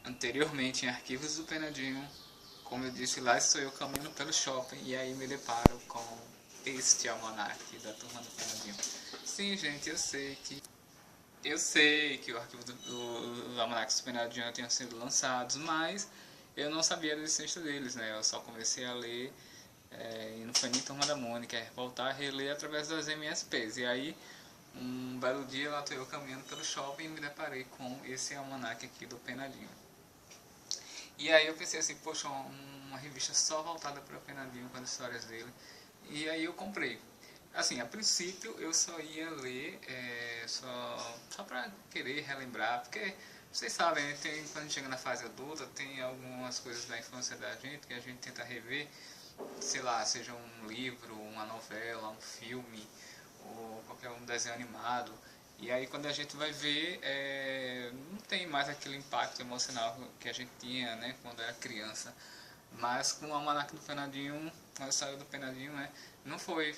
anteriormente em Arquivos do Penadinho. Como eu disse, lá estou eu caminhando pelo shopping e aí me deparo com este almanaque da Turma do Penadinho. Sim, gente, eu sei que o arquivo do Almanac do Penadinho já tinha sido lançados, mas eu não sabia da existência deles, né? Eu só comecei a ler, e não foi nem Turma da Mônica, é voltar a reler através das MSPs. E aí, um belo dia, lá estou eu caminhando pelo shopping e me deparei com esse almanac aqui do Penadinho. E aí eu pensei assim, poxa, uma revista só voltada para o Penadinho, com as histórias dele. E aí eu comprei. Assim, a princípio eu só ia ler, só para querer relembrar, porque vocês sabem, né, quando a gente chega na fase adulta, tem algumas coisas da infância da gente que a gente tenta rever, sei lá, seja um livro, uma novela, um filme, ou qualquer um desenho animado. E aí quando a gente vai ver, não tem mais aquele impacto emocional que a gente tinha, né, quando era criança. Mas com o Almanac do Penadinho, com a história do Penadinho, né, não foi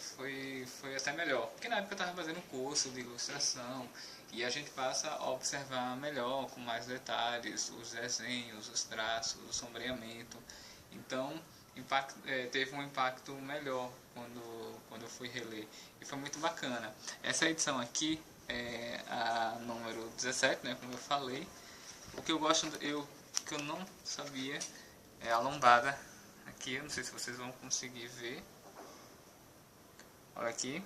até melhor. Porque na época eu estava fazendo um curso de ilustração e a gente passa a observar melhor, com mais detalhes, os desenhos, os traços, o sombreamento. Então, teve um impacto melhor quando eu fui reler. E foi muito bacana. Essa edição aqui é a número 17, né, como eu falei. O que eu gosto, que eu não sabia, é a lombada. Aqui, eu não sei se vocês vão conseguir ver. Olha aqui,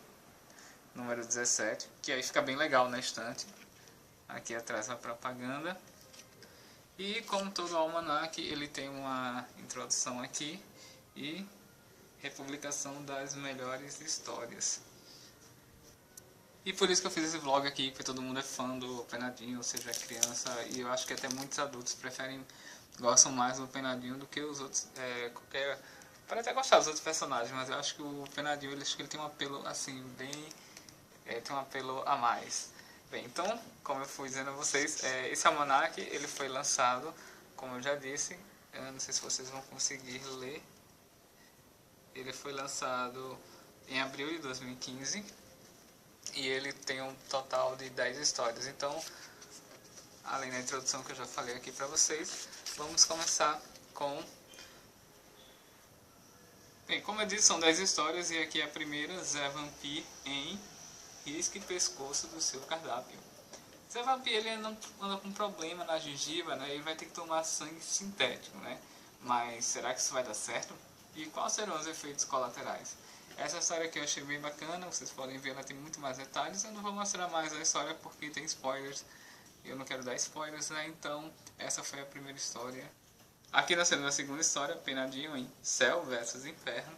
número 17, que aí fica bem legal na estante. Aqui atrás a propaganda. E como todo almanac, ele tem uma introdução aqui e republicação das melhores histórias. E por isso que eu fiz esse vlog aqui, porque todo mundo é fã do Penadinho, ou seja, é criança, e eu acho que até muitos adultos gostam mais do Penadinho do que os outros, pode até gostar dos outros personagens, mas eu acho que o Penadinho, acho que ele tem um apelo, assim, tem um apelo a mais. Bem, então, como eu fui dizendo a vocês, esse almanac, ele foi lançado, como eu já disse, eu não sei se vocês vão conseguir ler, ele foi lançado em abril de 2015, e ele tem um total de 10 histórias. Então, além da introdução que eu já falei aqui para vocês, vamos começar com... Bem, como eu disse, são 10 histórias e aqui a primeira, Zé Vampir em Risque Pescoço do Seu Cardápio. Zé Vampir, ele anda com um problema na gengiva, né? Ele vai ter que tomar sangue sintético, né? Mas será que isso vai dar certo? E quais serão os efeitos colaterais? Essa história aqui eu achei bem bacana, vocês podem ver, ela tem muito mais detalhes. Eu não vou mostrar mais a história porque tem spoilers. Eu não quero dar spoilers, né? Então, essa foi a primeira história. Aqui nós temos a segunda história, Penadinho em Céu versus Inferno.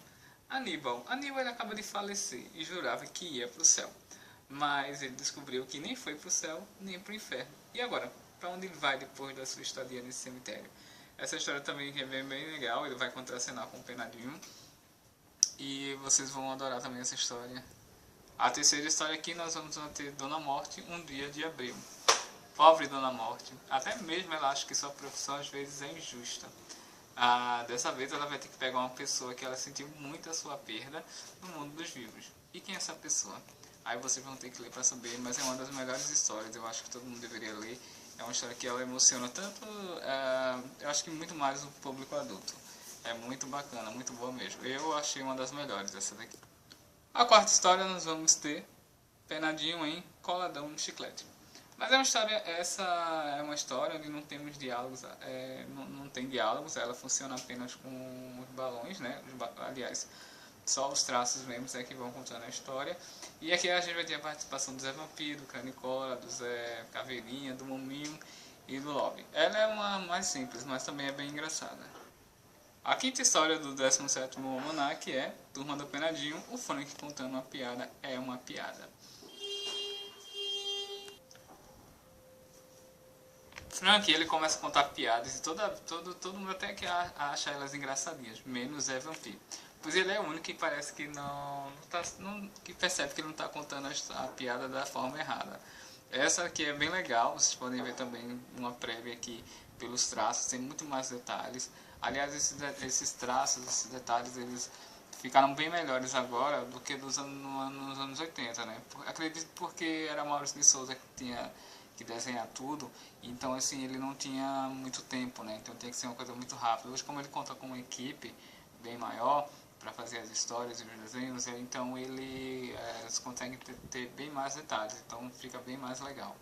Aníbal ele acaba de falecer e jurava que ia para o céu. Mas ele descobriu que nem foi para o céu, nem para o inferno. E agora? Para onde ele vai depois da sua estadia nesse cemitério? Essa história também é bem legal, ele vai contracenar com o Penadinho. E vocês vão adorar também essa história. A terceira história aqui nós vamos ter Dona Morte, um dia de abril. Pobre Dona Morte, até mesmo ela acha que sua profissão às vezes é injusta. Dessa vez ela vai ter que pegar uma pessoa que ela sentiu muito a sua perda no mundo dos vivos. E quem é essa pessoa? Aí vocês vão ter que ler para saber, mas é uma das melhores histórias, eu acho que todo mundo deveria ler. É uma história que ela emociona tanto, eu acho que muito mais o público adulto. É muito bacana, muito boa mesmo. Eu achei uma das melhores essa daqui. A quarta história nós vamos ter Penadinho em Coladão no Chiclete. Mas essa é uma história onde não temos diálogos, não tem diálogos, ela funciona apenas com os balões, né? Aliás, só os traços mesmo que vão contando a história. E aqui a gente vai ter a participação do Zé Vampiro, do Cranicola, do Zé Caveirinha, do Mominho e do Lobby. Ela é uma mais simples, mas também é bem engraçada. A quinta história do 17º Almanac é Turma do Penadinho, o Frank contando uma piada é uma piada. Frank, ele começa a contar piadas e todo mundo até que acha elas engraçadinhas, menos Zé Vampir. Pois ele é o único que parece que que percebe que ele não está contando a piada da forma errada. Essa aqui é bem legal, vocês podem ver também uma prévia aqui pelos traços, tem muito mais detalhes. Aliás, esses traços, esses detalhes, eles ficaram bem melhores agora do que nos anos 80, né? Acredito porque era Maurício de Souza que desenhar tudo, então assim, ele não tinha muito tempo, né? Então tem que ser uma coisa muito rápida. Hoje, como ele conta com uma equipe bem maior para fazer as histórias e os desenhos, então ele consegue ter bem mais detalhes, então fica bem mais legal.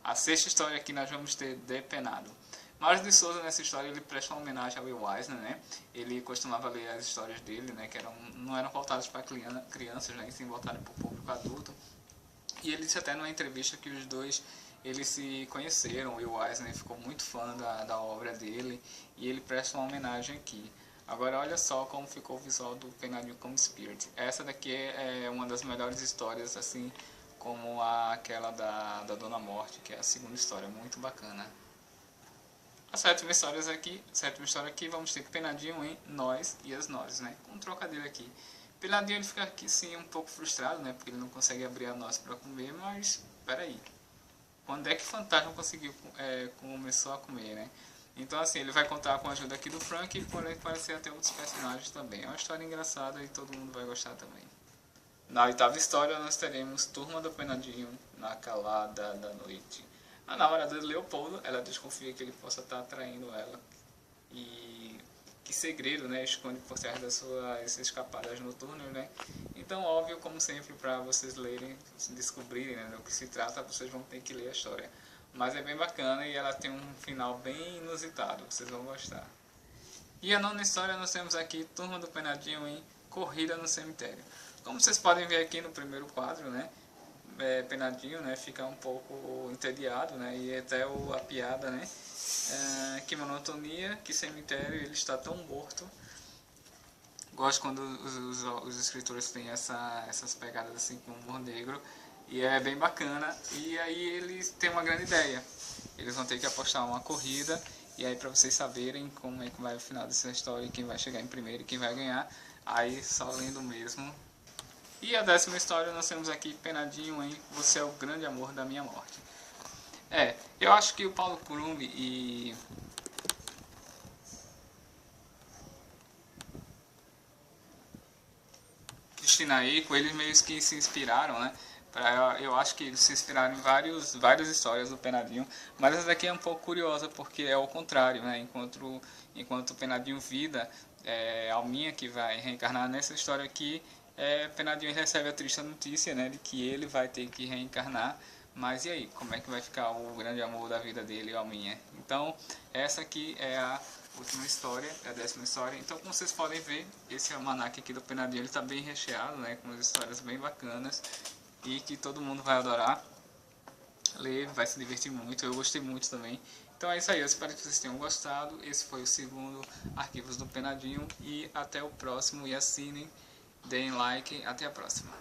A sexta história aqui nós vamos ter Depenado. Mário de Souza, nessa história, ele presta uma homenagem ao Will Eisner, né? Ele costumava ler as histórias dele, né? Que não eram voltadas para crianças, né? E sim voltadas para o público adulto. E ele disse até numa entrevista que os dois eles se conheceram. O Will Eisner ficou muito fã da obra dele e ele presta uma homenagem aqui. Agora olha só como ficou o visual do Penadinho como Spirit. Essa daqui é uma das melhores histórias, assim como aquela da Dona Morte, que é a segunda história, muito bacana. A sétima história aqui, vamos ter Penadinho em Nós e as Nozes, né? Com um trocadilho aqui. Penadinho ele fica aqui sim um pouco frustrado, né? Porque ele não consegue abrir a noz para comer, mas peraí. Quando é que Fantasma começou a comer, né? Então assim, ele vai contar com a ajuda aqui do Frank e pode aparecer até outros personagens também. É uma história engraçada e todo mundo vai gostar também. Na oitava história nós teremos Turma do Penadinho na calada da noite. A namorada de Leopoldo, ela desconfia que ele possa estar atraindo ela. E que segredo, né, esconde por trás das suas escapadas noturnas, né? Então, óbvio, como sempre, para vocês lerem, descobrirem, né, do que se trata, vocês vão ter que ler a história. Mas é bem bacana e ela tem um final bem inusitado, vocês vão gostar. E a nona história nós temos aqui Turma do Penadinho em Corrida no Cemitério. Como vocês podem ver aqui no primeiro quadro, né, Penadinho, né, fica um pouco entediado, né, e até a piada, né, que monotonia, que cemitério, ele está tão morto. Gosto quando os escritores têm essas pegadas assim com o humor negro, e é bem bacana. E aí eles têm uma grande ideia, eles vão ter que apostar uma corrida, e aí para vocês saberem como é que vai o final dessa história, quem vai chegar em primeiro e quem vai ganhar, aí só lendo mesmo. E a décima história nós temos aqui Penadinho em Você é o Grande Amor da Minha Morte. Eu acho que o Paulo Crumb e Cristina Ico, eles meio que se inspiraram, né? Eu acho que eles se inspiraram em várias histórias do Penadinho, mas essa daqui é um pouco curiosa porque é o contrário, né? Enquanto o Penadinho vida, é a Alminha que vai reencarnar nessa história aqui, Penadinho recebe a triste notícia, né, de que ele vai ter que reencarnar. Mas e aí, como é que vai ficar o grande amor da vida dele, Alminha? Então, essa aqui é a última história, é a décima história. Então, como vocês podem ver, esse almanaque aqui do Penadinho, ele está bem recheado, né, com histórias bem bacanas e que todo mundo vai adorar ler, vai se divertir muito. Eu gostei muito também. Então é isso aí, eu espero que vocês tenham gostado. Esse foi o segundo Arquivos do Penadinho e até o próximo. E assinem, deem like, até a próxima.